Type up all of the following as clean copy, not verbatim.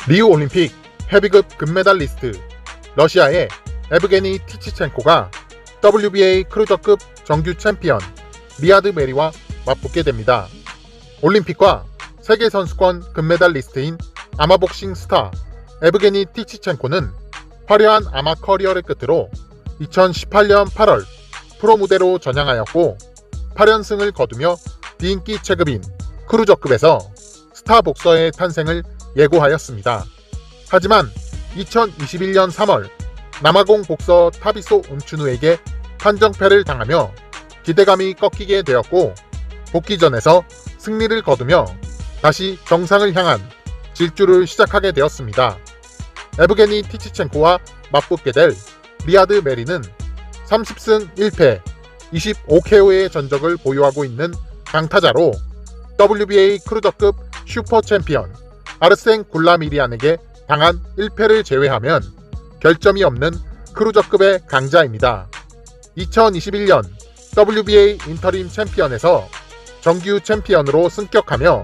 리우 올림픽 헤비급 금메달리스트 러시아의 에브게니 티치첸코가 WBA 크루저급 정규 챔피언 리아드 메리와 맞붙게 됩니다. 올림픽과 세계선수권 금메달리스트인 아마복싱 스타 에브게니 티치첸코는 화려한 아마 커리어를 끝으로 2018년 8월 프로 무대로 전향하였고 8연승을 거두며 비인기 체급인 크루저급에서 스타 복서의 탄생을 예고하였습니다. 하지만 2021년 3월 남아공 복서 타비소 움춘우에게 판정패를 당하며 기대감이 꺾이게 되었고 복귀전에서 승리를 거두며 다시 정상을 향한 질주를 시작하게 되었습니다. 에브게니 티치첸코와 맞붙게 될 리아드 메리는 30승 1패 25KO의 전적을 보유하고 있는 강타자로 WBA 크루저급 슈퍼 챔피언 아르센 굴라미리안에게 당한 1패를 제외하면 결점이 없는 크루저급의 강자입니다. 2021년 WBA 인터림 챔피언에서 정규 챔피언으로 승격하며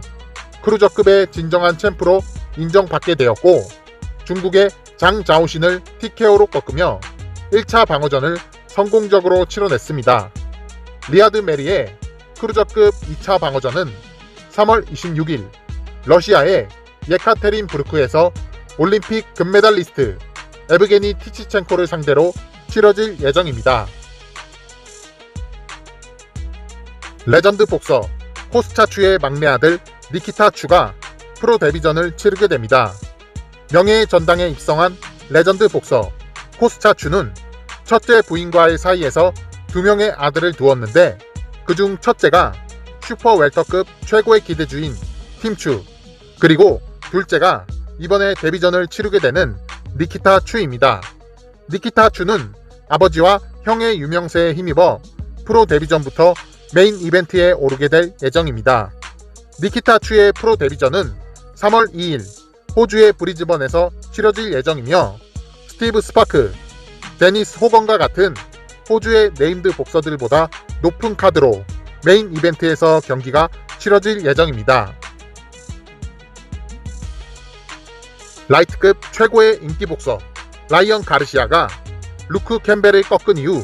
크루저급의 진정한 챔프로 인정받게 되었고 중국의 장자오신을 TKO로 꺾으며 1차 방어전을 성공적으로 치러냈습니다. 리아드 메리의 크루저급 2차 방어전은 3월 26일 러시아의 예카테린부르크에서 올림픽 금메달리스트 에브게니 티치첸코를 상대로 치러질 예정입니다. 레전드 복서 코스차추의 막내 아들 니키타 추가 프로 데뷔전을 치르게 됩니다. 명예의 전당에 입성한 레전드 복서 코스차추는 첫째 부인과의 사이에서 2명의 아들을 두었는데 그중 첫째가 슈퍼 웰터급 최고의 기대주인 팀추, 그리고 둘째가 이번에 데뷔전을 치르게 되는 니키타 추입니다. 니키타 추는 아버지와 형의 유명세에 힘입어 프로 데뷔전부터 메인 이벤트에 오르게 될 예정입니다. 니키타 추의 프로 데뷔전은 3월 2일 호주의 브리즈번에서 치러질 예정이며 스티브 스파크, 데니스 호건과 같은 호주의 네임드 복서들보다 높은 카드로 메인 이벤트에서 경기가 치러질 예정입니다. 라이트급 최고의 인기 복서 라이언 가르시아가 루크 캠벨을 꺾은 이후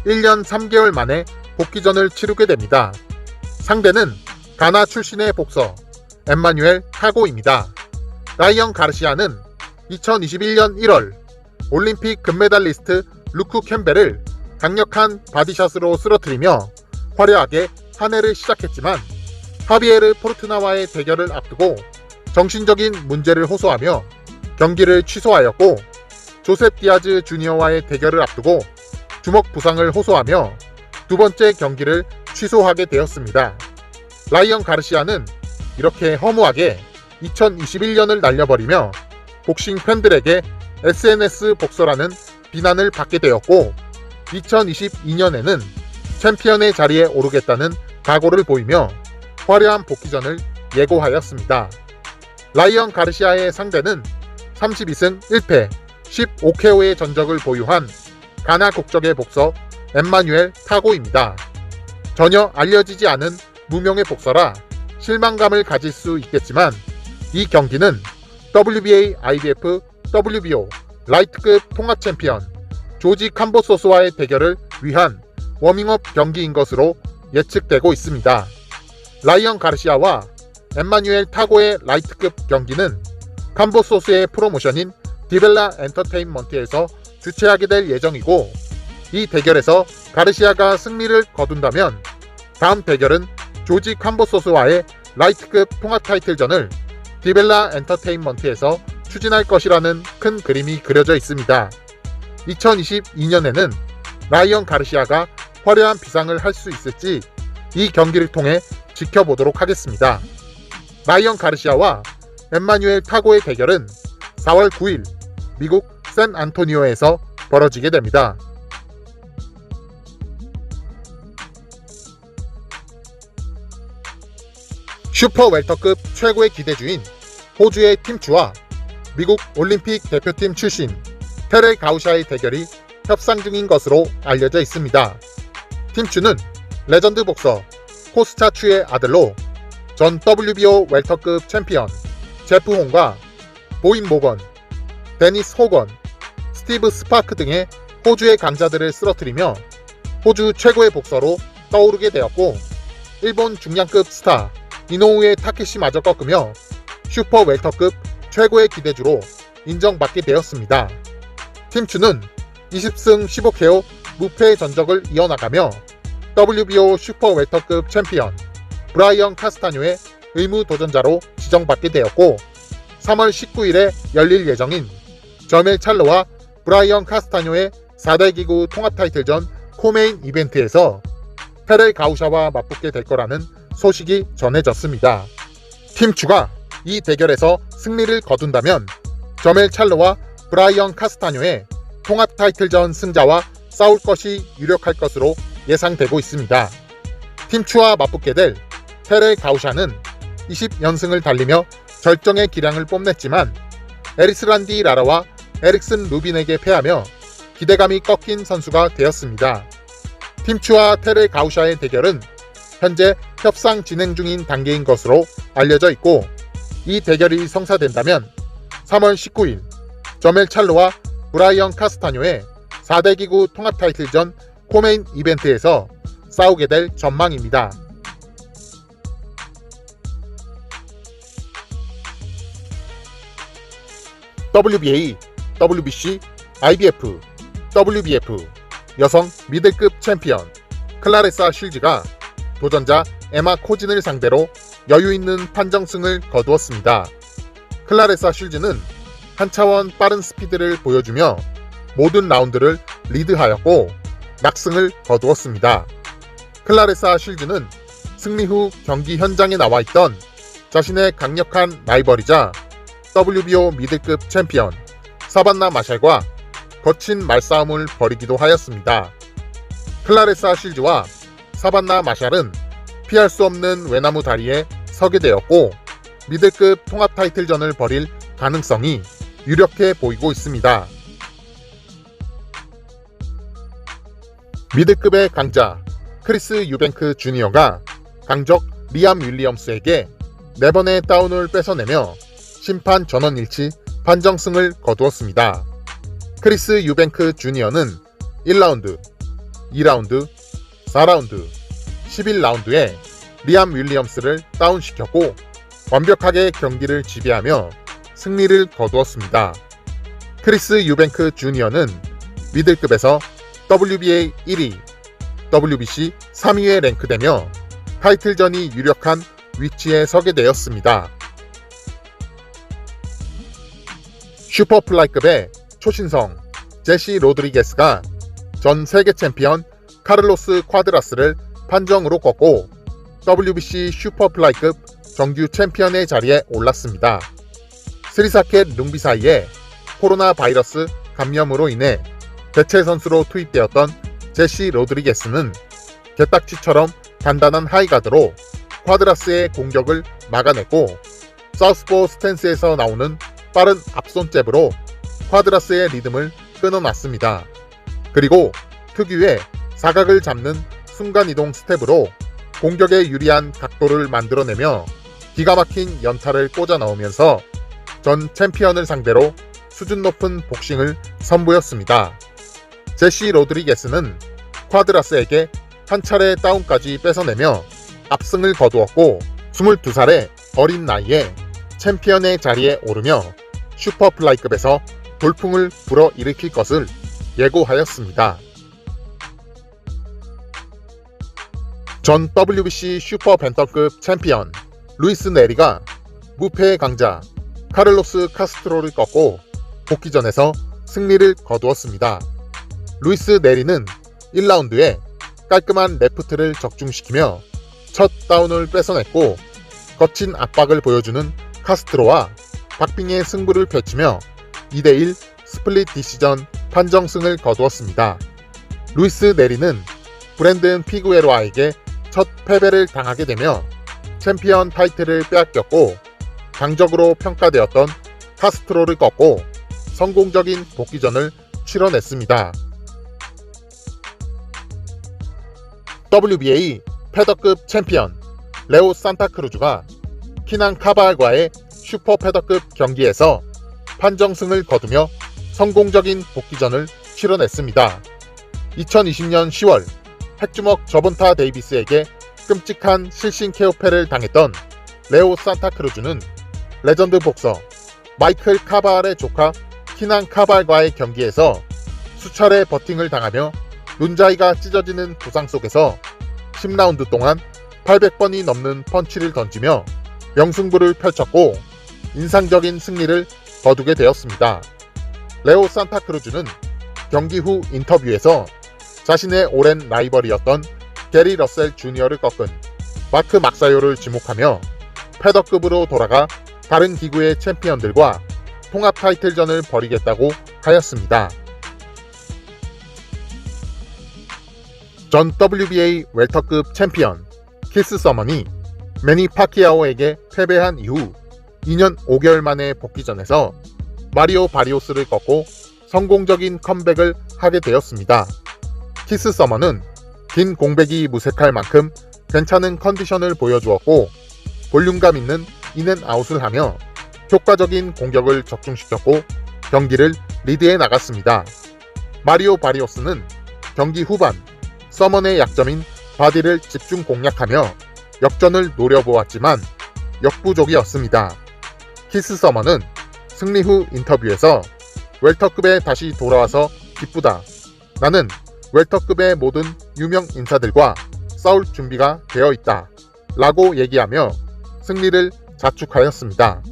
1년 3개월 만에 복귀전을 치르게 됩니다. 상대는 가나 출신의 복서 엠마뉴엘 타고입니다. 라이언 가르시아는 2021년 1월 올림픽 금메달리스트 루크 캠벨을 강력한 바디샷으로 쓰러뜨리며 화려하게 한 해를 시작했지만 하비에르 포르트나와의 대결을 앞두고 정신적인 문제를 호소하며 경기를 취소하였고 조셉 디아즈 주니어와의 대결을 앞두고 주먹 부상을 호소하며 두 번째 경기를 취소하게 되었습니다. 라이언 가르시아는 이렇게 허무하게 2021년을 날려버리며 복싱 팬들에게 SNS 복서라는 비난을 받게 되었고 2022년에는 챔피언의 자리에 오르겠다는 각오를 보이며 화려한 복귀전을 예고하였습니다. 라이언 가르시아의 상대는 32승 1패 15KO의 전적을 보유한 가나 국적의 복서 엠마뉴엘 타고입니다. 전혀 알려지지 않은 무명의 복서라 실망감을 가질 수 있겠지만 이 경기는 WBA, IBF, WBO 라이트급 통합 챔피언 조지 캄보소스와의 대결을 위한 워밍업 경기인 것으로 예측되고 있습니다. 라이언 가르시아와 엠마뉴엘 타고의 라이트급 경기는 캄보소스의 프로모션인 디벨라 엔터테인먼트에서 주최하게 될 예정이고 이 대결에서 가르시아가 승리를 거둔다면 다음 대결은 조지 캄보소스와의 라이트급 통합 타이틀전을 디벨라 엔터테인먼트에서 추진할 것이라는 큰 그림이 그려져 있습니다. 2022년에는 라이언 가르시아가 화려한 비상을 할 수 있을지 이 경기를 통해 지켜보도록 하겠습니다. 라이언 가르시아와 엠마뉴엘 타고의 대결은 4월 9일 미국 샌안토니오에서 벌어지게 됩니다. 슈퍼 웰터급 최고의 기대주인 호주의 팀추와 미국 올림픽 대표팀 출신 테레 가우샤의 대결이 협상 중인 것으로 알려져 있습니다. 팀추는 레전드 복서 코스차추의 아들로 전 WBO 웰터급 챔피언 제프 홍과 보인 모건, 데니스 호건, 스티브 스파크 등의 호주의 강자들을 쓰러뜨리며 호주 최고의 복서로 떠오르게 되었고, 일본 중량급 스타 이노우에 타케시마저 꺾으며 슈퍼 웰터급 최고의 기대주로 인정받게 되었습니다. 팀추는 20승 15KO 무패 전적을 이어나가며 WBO 슈퍼 웰터급 챔피언 브라이언 카스타뇨의 의무 도전자로 지정받게 되었고, 3월 19일에 열릴 예정인 저멜 찰러와 브라이언 카스타뇨의 4대 기구 통합 타이틀전 코메인 이벤트에서 테렐 가우샤와 맞붙게 될 거라는 소식이 전해졌습니다. 팀추가 이 대결에서 승리를 거둔다면 저멜 찰러와 브라이언 카스타뇨의 통합 타이틀전 승자와 싸울 것이 유력할 것으로 예상되고 있습니다. 팀추와 맞붙게 될 테렐 가우샤는 20연승을 달리며 절정의 기량을 뽐냈지만 에리스란디 라라와 에릭슨 루빈에게 패하며 기대감이 꺾인 선수가 되었습니다. 팀추와 테렐 가우샤의 대결은 현재 협상 진행 중인 단계인 것으로 알려져 있고, 이 대결이 성사된다면 3월 19일 저멜 찰로와 브라이언 카스타뇨의 4대 기구 통합 타이틀전 코메인 이벤트에서 싸우게 될 전망입니다. WBA, WBC, IBF, WBF 여성 미들급 챔피언 클라레사 쉴즈가 도전자 에마 코진을 상대로 여유있는 판정승을 거두었습니다. 클라레사 쉴즈는 한 차원 빠른 스피드를 보여주며 모든 라운드를 리드하였고 낙승을 거두었습니다. 클라레사 쉴즈는 승리 후 경기 현장에 나와 있던 자신의 강력한 라이벌이자 WBO 미들급 챔피언 사반나 마샬과 거친 말싸움을 벌이기도 하였습니다. 클라레사 쉴즈와 사반나 마샬은 피할 수 없는 외나무 다리에 서게 되었고 미들급 통합 타이틀전을 벌일 가능성이 유력해 보이고 있습니다. 미들급의 강자 크리스 유뱅크 주니어가 강적 리암 윌리엄스에게 4번의 다운을 뺏어내며 심판 전원일치 판정승을 거두었습니다. 크리스 유뱅크 주니어는 1라운드, 2라운드, 4라운드, 11라운드에 리암 윌리엄스를 다운시켰고 완벽하게 경기를 지배하며 승리를 거두었습니다. 크리스 유뱅크 주니어는 미들급에서 WBA 1위, WBC 3위에 랭크되며 타이틀전이 유력한 위치에 서게 되었습니다. 슈퍼플라이급의 초신성 제시 로드리게스가 전 세계 챔피언 카를로스 콰드라스를 판정으로 꺾고 WBC 슈퍼플라이급 정규 챔피언의 자리에 올랐습니다. 스리사켓 룽비 사이에 코로나 바이러스 감염으로 인해 대체 선수로 투입되었던 제시 로드리게스는 개딱지처럼 단단한 하이가드로 콰드라스의 공격을 막아냈고 사우스포 스탠스에서 나오는 빠른 앞손 잽으로 콰드라스의 리듬을 끊어놨습니다. 그리고 특유의 사각을 잡는 순간이동 스텝으로 공격에 유리한 각도를 만들어내며 기가 막힌 연타를 꽂아 넣으면서 전 챔피언을 상대로 수준 높은 복싱을 선보였습니다. 제시 로드리게스는 콰드라스에게 한 차례 다운까지 뺏어내며 압승을 거두었고 22살의 어린 나이에 챔피언의 자리에 오르며 슈퍼플라이급에서 돌풍을 불어일으킬 것을 예고하였습니다. 전 WBC 슈퍼 벤터급 챔피언 루이스 네리가 무패의 강자 카를로스 카스트로를 꺾고 복귀전에서 승리를 거두었습니다. 루이스 네리는 1라운드에 깔끔한 레프트를 적중시키며 첫 다운을 뺏어냈고 거친 압박을 보여주는 카스트로와 박빙의 승부를 펼치며 2대1 스플릿 디시전 판정승을 거두었습니다. 루이스 네리는 브랜든 피구에로아에게 첫 패배를 당하게 되며 챔피언 타이틀을 빼앗겼고 강적으로 평가되었던 카스트로를 꺾고 성공적인 복귀전을 치러냈습니다. WBA 패더급 챔피언 레오 산타크루즈가 키난 카발과의 슈퍼 패더급 경기에서 판정승을 거두며 성공적인 복귀전을 치러냈습니다. 2020년 10월 핵주먹 저본타 데이비스에게 끔찍한 실신 KO패를 당했던 레오 산타크루즈는 레전드 복서 마이클 카발의 조카 키난 카발과의 경기에서 수차례 버팅을 당하며 눈자위가 찢어지는 부상 속에서 10라운드 동안 800번이 넘는 펀치를 던지며 명승부를 펼쳤고 인상적인 승리를 거두게 되었습니다. 레오 산타크루즈는 경기 후 인터뷰에서 자신의 오랜 라이벌이었던 게리 러셀 주니어를 꺾은 마크 막사요를 지목하며 패더급으로 돌아가 다른 기구의 챔피언들과 통합 타이틀전을 벌이겠다고 하였습니다. 전 WBA 웰터급 챔피언 키스 서먼이 매니 파키아오에게 패배한 이후 2년 5개월 만에 복귀전에서 마리오 바리오스를 꺾고 성공적인 컴백을 하게 되었습니다. 키스 서먼은 긴 공백이 무색할 만큼 괜찮은 컨디션을 보여주었고 볼륨감 있는 인앤아웃을 하며 효과적인 공격을 적중시켰고 경기를 리드해 나갔습니다. 마리오 바리오스는 경기 후반 서먼의 약점인 바디를 집중 공략하며 역전을 노려보았지만 역부족이었습니다. 키스 서먼은 승리 후 인터뷰에서 웰터급에 다시 돌아와서 기쁘다. 나는 웰터급의 모든 유명 인사들과 싸울 준비가 되어 있다. 라고 얘기하며 승리를 자축하였습니다.